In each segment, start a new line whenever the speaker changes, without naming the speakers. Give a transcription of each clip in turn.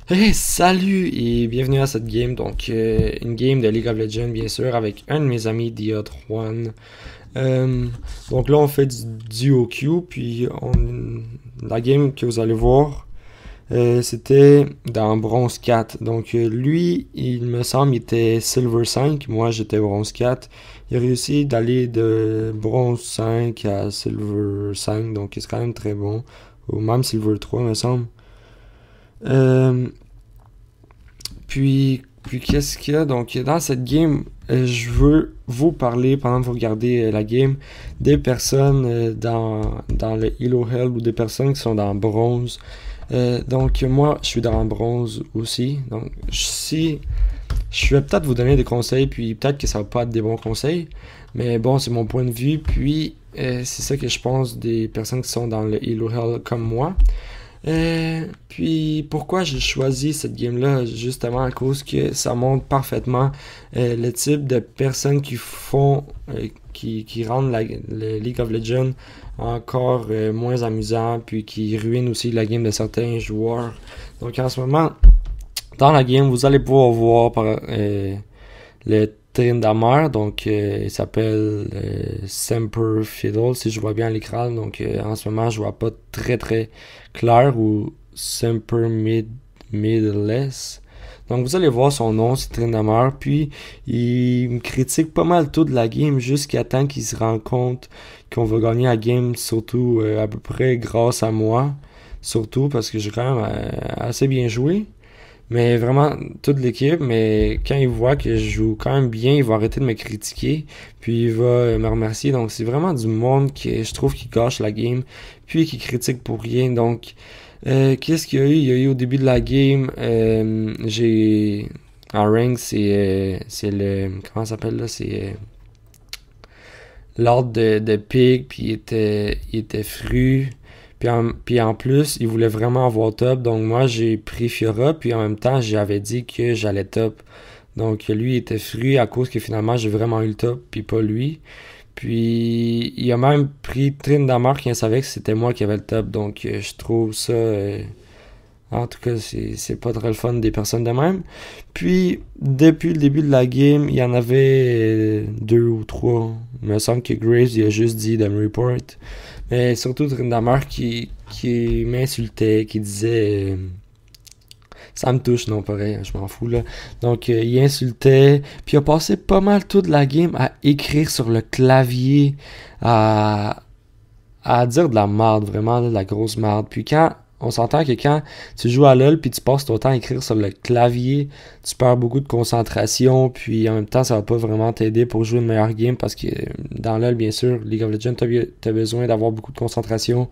Hey, salut et bienvenue à cette game. Donc, une game de League of Legends, bien sûr, avec un de mes amis, The Hot One. Donc là, on fait du duo Q, puis la game que vous allez voir, c'était dans bronze 4. Donc, lui, il me semble, il était silver 5. Moi, j'étais bronze 4. Il a réussi d'aller de bronze 5 à silver 5. Donc, c'est quand même très bon. Ou même silver 3, me semble. Euh, puis qu'est-ce qu'il y a? Donc, dans cette game, je veux vous parler, pendant que vous regardez la game, des personnes dans le Elo Hell ou des personnes qui sont dans bronze. Donc, moi, je suis dans bronze aussi. Donc, si je vais peut-être vous donner des conseils, puis peut-être que ça va pas être des bons conseils. Mais bon, c'est mon point de vue. Puis, c'est ça que je pense des personnes qui sont dans le Elo Hell comme moi. Puis pourquoi j'ai choisi cette game-là, justement à cause que ça montre parfaitement le type de personnes qui font, qui rendent le League of Legends encore moins amusant, puis qui ruinent aussi la game de certains joueurs. Donc en ce moment, dans la game, vous allez pouvoir voir le Tryndamere, donc il s'appelle Semper Fiddle, si je vois bien à l'écran. Donc en ce moment, je vois pas très très clair, ou Semper Midless. Donc vous allez voir son nom, c'est Tryndamere, puis il me critique pas mal tout de la game jusqu'à temps qu'il se rende compte qu'on va gagner la game, surtout à peu près grâce à moi, surtout parce que j'ai quand même assez bien joué. Mais vraiment, toute l'équipe, mais quand il voit que je joue quand même bien, il va arrêter de me critiquer, puis il va me remercier. Donc c'est vraiment du monde qui, je trouve, qui gâche la game, puis qui critique pour rien. Donc, qu'est-ce qu'il y a eu? Il y a eu au début de la game, j'ai... En rank, c'est le... Comment ça s'appelle là? C'est l'ordre de pick, puis il était fru. Puis en plus, il voulait vraiment avoir top. Donc moi, j'ai pris Fiora. Puis en même temps, j'avais dit que j'allais top. Donc lui, il était fru à cause que finalement, j'ai vraiment eu le top. Puis pas lui. Puis il a même pris Tryndamere qui savait que c'était moi qui avais le top. Donc je trouve ça... en tout cas, c'est pas très le fun des personnes de même. Puis, depuis le début de la game, il y en avait deux ou trois. Il me semble que Graves, il a juste dit de me report. Mais surtout Tryndamere qui m'insultait, qui disait... ça me touche, non, pareil, je m'en fous, là. Donc, il insultait, puis il a passé pas mal toute la game à écrire sur le clavier, à dire de la merde, vraiment, de la grosse merde. Puis on s'entend que quand tu joues à LoL puis tu passes ton temps à écrire sur le clavier, tu perds beaucoup de concentration, puis en même temps, ça va pas vraiment t'aider pour jouer une meilleure game, parce que dans LoL, bien sûr, League of Legends, t'as besoin d'avoir beaucoup de concentration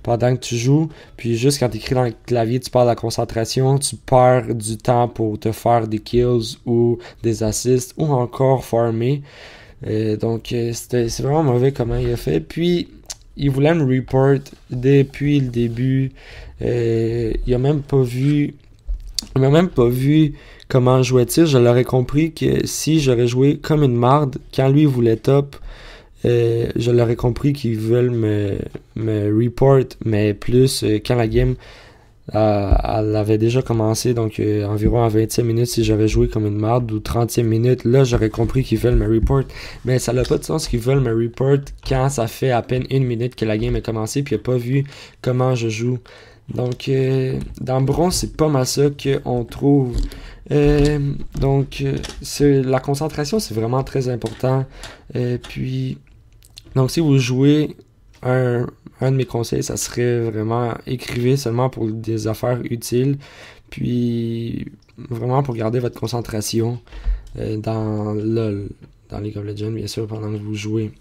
pendant que tu joues, puis juste quand tu écris dans le clavier, tu perds la concentration, tu perds du temps pour te faire des kills ou des assists, ou encore farmer. Donc, c'est vraiment mauvais comment il a fait. Puis, il voulait me report depuis le début. Il m'a même pas vu comment je jouais-il. Je l'aurais compris que si j'aurais joué comme une marde, quand lui voulait top, je l'aurais compris qu'ils veulent me report, mais plus quand la game elle avait déjà commencé, donc environ à 25 minutes, si j'avais joué comme une marde, ou 30e minute, là j'aurais compris qu'ils veulent me report. Mais ça n'a pas de sens qu'ils veulent me report quand ça fait à peine une minute que la game a commencé, puis il n'a pas vu comment je joue. Donc dans bronze, c'est pas mal ça qu'on trouve. Donc la concentration, c'est vraiment très important. Puis donc si vous jouez un de mes conseils, ça serait vraiment écrivez seulement pour des affaires utiles, puis vraiment pour garder votre concentration dans LoL, dans League of Legends, bien sûr, pendant que vous jouez.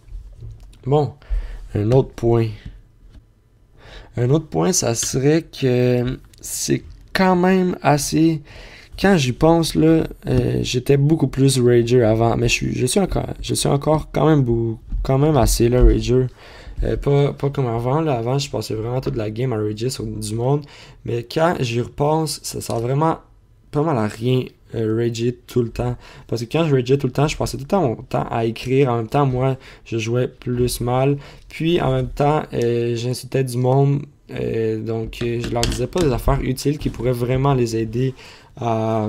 Bon, un autre point. Un autre point, ça serait que c'est quand même assez... Quand j'y pense, là, j'étais beaucoup plus Rager avant, mais je suis encore quand même assez là, Rager. Pas comme avant, là. Avant, je passais vraiment toute la game à rager sur du monde. Mais quand j'y repense, ça sert vraiment pas mal à rien rager tout le temps. Parce que quand je rageais tout le temps, je passais tout le temps mon temps à écrire. En même temps, moi, je jouais plus mal. Puis, en même temps, j'insultais du monde. Donc, je leur disais pas des affaires utiles qui pourraient vraiment les aider à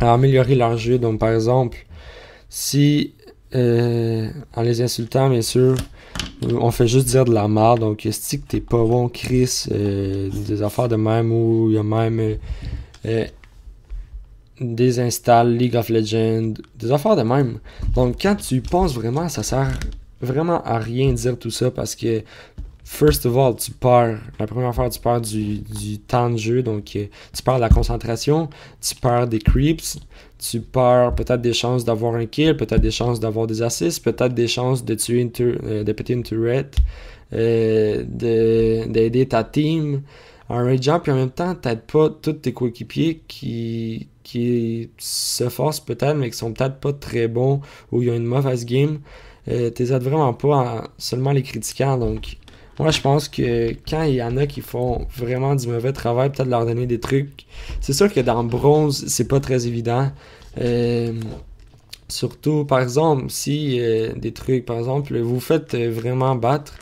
améliorer leur jeu. Donc, par exemple, si en les insultant, bien sûr, on fait juste dire de la merde. Donc, si que t'es pas bon, Chris, des affaires de même, ou il y a même désinstalle League of Legends, des affaires de même. Donc, quand tu penses vraiment, ça sert vraiment à rien de dire tout ça parce que first of all, tu perds, la première fois, tu perds du temps de jeu, donc tu perds de la concentration, tu perds des creeps, tu perds peut-être des chances d'avoir un kill, peut-être des chances d'avoir des assists, peut-être des chances de tuer de péter une turret, d'aider ta team en rageant, puis en même temps, t'aides pas tous tes coéquipiers qui se forcent peut-être, mais qui sont peut-être pas très bons, ou ils ont une mauvaise game, t'aides vraiment pas en seulement les critiquant, donc moi, je pense que quand il y en a qui font vraiment du mauvais travail, peut-être leur donner des trucs. C'est sûr que dans bronze, c'est pas très évident. Surtout, par exemple, si des trucs, par exemple, vous faites vraiment battre,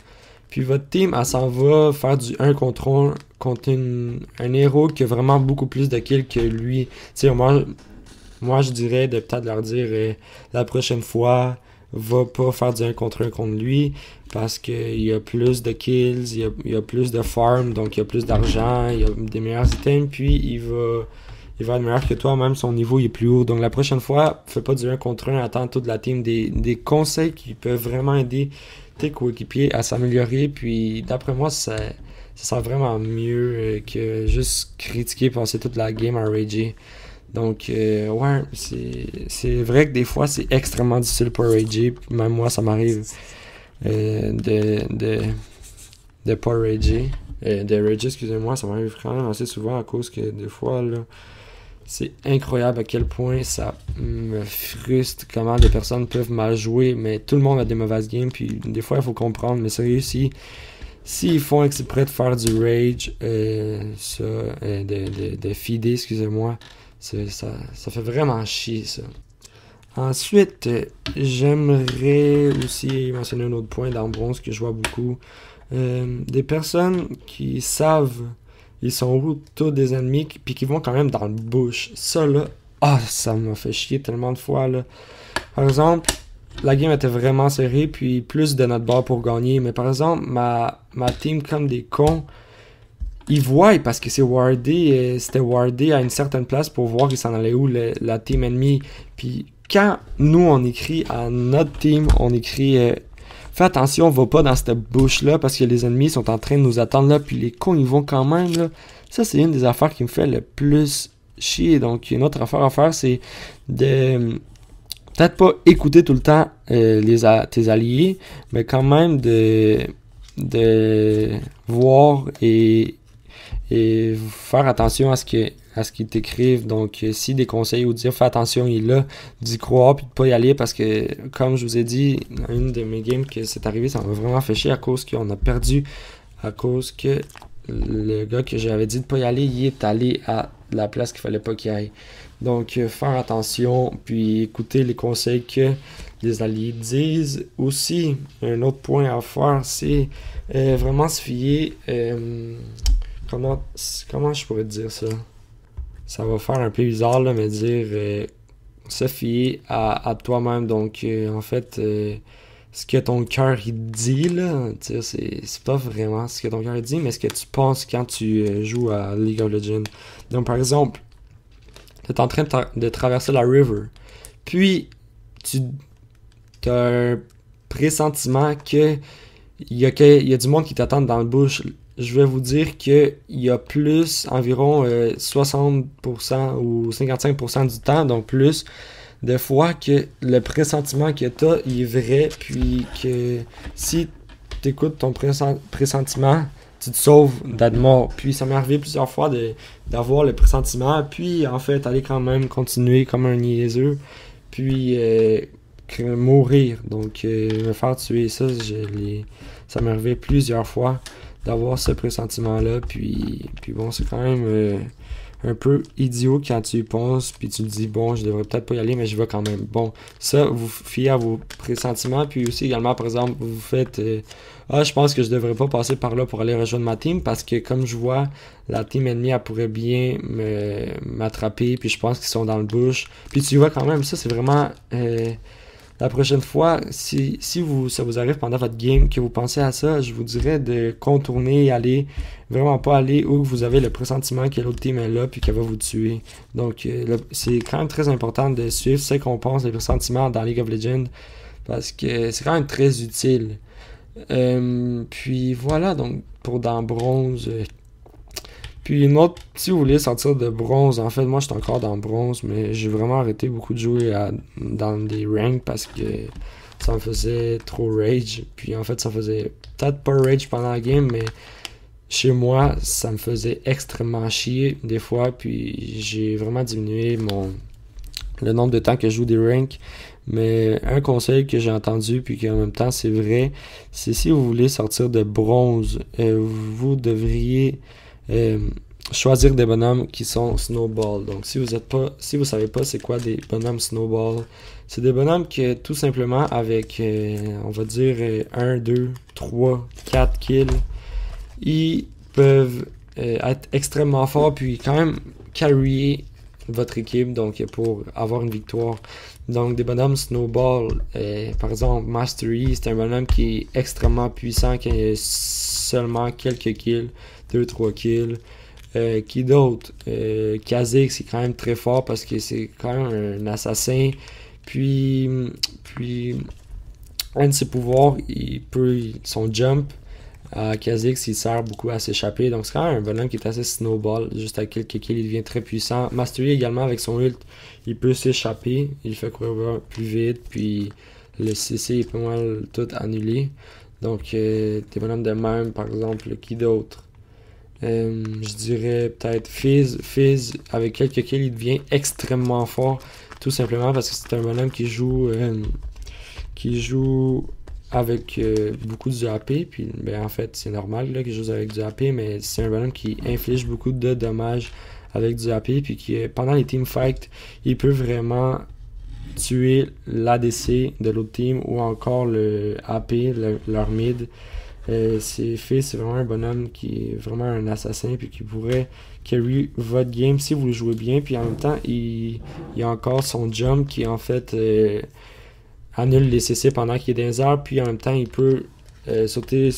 puis votre team, elle s'en va faire du 1 contre 1 contre un héros qui a vraiment beaucoup plus de kills que lui. Tu sais, moi, je dirais de peut-être leur dire la prochaine fois, va pas faire du 1 contre 1 contre lui parce qu'il y a plus de kills, il y a plus de farm, donc il y a plus d'argent, il y a des meilleurs items, puis il va être meilleur que toi, même son niveau il est plus haut. Donc la prochaine fois, fais pas du 1 contre 1, attends toute la team des conseils qui peuvent vraiment aider tes coéquipiers à s'améliorer, puis d'après moi, ça sent vraiment mieux que juste critiquer, passer toute la game à rager. Donc, ouais, c'est vrai que des fois, c'est extrêmement difficile pour rager. Même moi, ça m'arrive de pas rager. De rager, excusez-moi, ça m'arrive quand même assez souvent à cause que des fois, là, c'est incroyable à quel point ça me frustre comment des personnes peuvent mal jouer. Mais tout le monde a des mauvaises games, puis des fois, il faut comprendre. Mais sérieux, s'ils font exprès de faire du rage, de feeder, excusez-moi, ça fait vraiment chier, ça. Ensuite, j'aimerais aussi mentionner un autre point dans bronze que je vois beaucoup. Des personnes qui savent ils sont où tous des ennemis puis qui vont quand même dans le bush. Ça là, ça m'a fait chier tellement de fois là. Par exemple, la game était vraiment serrée puis plus de notre bord pour gagner. Mais par exemple, ma team comme des cons, ils voient parce que c'est wardé, c'était wardé à une certaine place pour voir qu'ils s'en allaient où la team ennemie. Puis quand nous on écrit à notre team, on écrit fais attention, on va pas dans cette bouche-là parce que les ennemis sont en train de nous attendre là, puis les cons ils vont quand même là. Ça c'est une des affaires qui me fait le plus chier. Donc une autre affaire à faire, c'est de peut-être pas écouter tout le temps tes alliés, mais quand même de voir et faire attention à ce qu'ils t'écrivent. Donc, si des conseils ou dire fais attention, il est là, d'y croire puis de pas y aller parce que, comme je vous ai dit, dans une de mes games que c'est arrivé, ça m'a vraiment fait chier à cause qu'on a perdu, à cause que le gars que j'avais dit de pas y aller, il est allé à la place qu'il fallait pas qu'il aille. Donc, faire attention puis écouter les conseils que les alliés disent. Aussi, un autre point à faire, c'est vraiment se fier. Comment je pourrais dire ça? Ça va faire un peu bizarre, là, mais dire se fier à toi-même. Donc, en fait, ce que ton cœur il dit, là, c'est pas vraiment ce que ton cœur dit, mais ce que tu penses quand tu joues à League of Legends. Donc, par exemple, tu es en train de traverser la river, puis tu as un pressentiment que il y a du monde qui t'attend dans le bush. Je vais vous dire qu'il y a plus, environ 60% ou 55% du temps, donc plus de fois que le pressentiment que tu as, il est vrai, puis que si tu écoutes ton pressentiment, tu te sauves d'être mort. Puis ça m'est arrivé plusieurs fois d'avoir le pressentiment, puis en fait aller quand même continuer comme un niaiseux, puis mourir, donc me faire tuer. Ça m'est arrivé plusieurs fois d'avoir ce pressentiment-là, puis bon, c'est quand même un peu idiot quand tu y penses, puis tu te dis, bon, je devrais peut-être pas y aller, mais je vais quand même. Bon, ça, vous fiez à vos pressentiments, puis aussi également, par exemple, vous faites, ah, je pense que je devrais pas passer par là pour aller rejoindre ma team, parce que comme je vois, la team ennemie, elle pourrait bien m'attraper, puis je pense qu'ils sont dans le bush, puis tu y vas quand même. Ça, c'est vraiment... la prochaine fois, si ça vous arrive pendant votre game que vous pensez à ça, je vous dirais de contourner et aller, vraiment pas aller où vous avez le pressentiment que l'autre team est là puis qu'elle va vous tuer. Donc, c'est quand même très important de suivre ce qu'on pense, les pressentiments dans League of Legends, parce que c'est quand même très utile. Puis voilà, donc pour dans bronze, puis une autre, si vous voulez sortir de bronze, en fait, moi je suis encore dans bronze, mais j'ai vraiment arrêté beaucoup de jouer dans des ranks parce que ça me faisait trop rage. Puis en fait, ça faisait peut-être pas rage pendant la game, mais chez moi, ça me faisait extrêmement chier des fois. Puis j'ai vraiment diminué le nombre de temps que je joue des ranks. Mais un conseil que j'ai entendu, puis qu'en même temps c'est vrai, c'est si vous voulez sortir de bronze, vous devriez choisir des bonhommes qui sont snowball. Donc si vous savez pas c'est quoi des bonhommes snowball, c'est des bonhommes que tout simplement avec on va dire 1, 2, 3, 4 kills, ils peuvent être extrêmement forts puis quand même carryer votre équipe donc pour avoir une victoire. Donc des bonhommes snowball, par exemple Mastery, c'est un bonhomme qui est extrêmement puissant, qui a seulement quelques kills, 2-3 kills. Qui d'autre? Kha'Zix, c'est quand même très fort parce que c'est quand même un assassin. Puis un de ses pouvoirs, son jump à Kha'Zix, il sert beaucoup à s'échapper. Donc c'est quand même un bonhomme qui est assez snowball. Juste à quelques kills, il devient très puissant. Mastery également, avec son ult, il peut s'échapper. Il fait courir plus vite. Puis le CC est pas mal tout annulé. Donc des bonhommes de même, par exemple, qui d'autre? Je dirais peut-être Fizz. Fizz, avec quelques kills, il devient extrêmement fort. Tout simplement parce que c'est un bonhomme qui joue avec beaucoup de AP. Puis ben, en fait, c'est normal là, qu'il joue avec du AP, mais c'est un bonhomme qui inflige beaucoup de dommages avec du AP. Puis qui, pendant les teamfights, il peut vraiment tuer l'ADC de l'autre team ou encore le AP, leur mid. C'est vraiment un bonhomme qui est vraiment un assassin puis qui pourrait carry votre game si vous le jouez bien. Puis en même temps, il y a encore son jump qui en fait annule les CC pendant qu'il est dans les airs. Puis en même temps, il peut sauter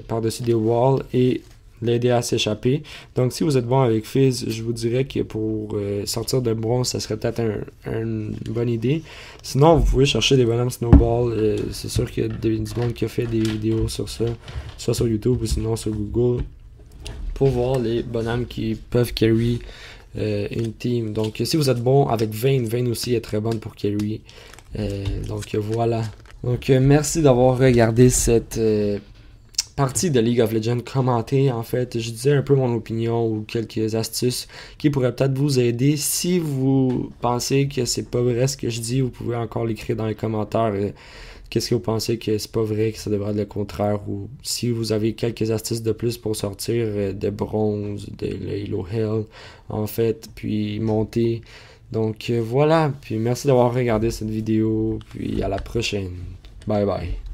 par-dessus des walls et l'aider à s'échapper. Donc si vous êtes bon avec Fizz, je vous dirais que pour sortir de bronze, ça serait peut-être une bonne idée. Sinon, vous pouvez chercher des bonhommes snowball. C'est sûr qu'il y a du monde qui a fait des vidéos sur ça, soit sur YouTube ou sinon sur Google, pour voir les bonhommes qui peuvent carry une team. Donc si vous êtes bon avec Vayne, Vayne aussi est très bonne pour carry. Donc voilà. Donc merci d'avoir regardé cette partie de League of Legends commentée. En fait, je disais un peu mon opinion ou quelques astuces qui pourraient peut-être vous aider. Si vous pensez que c'est pas vrai ce que je dis, vous pouvez encore l'écrire dans les commentaires. Qu'est-ce que vous pensez que c'est pas vrai, que ça devrait être le contraire, ou si vous avez quelques astuces de plus pour sortir de bronze, de Halo Hell, en fait, puis monter. Donc voilà, puis merci d'avoir regardé cette vidéo, puis à la prochaine. Bye bye.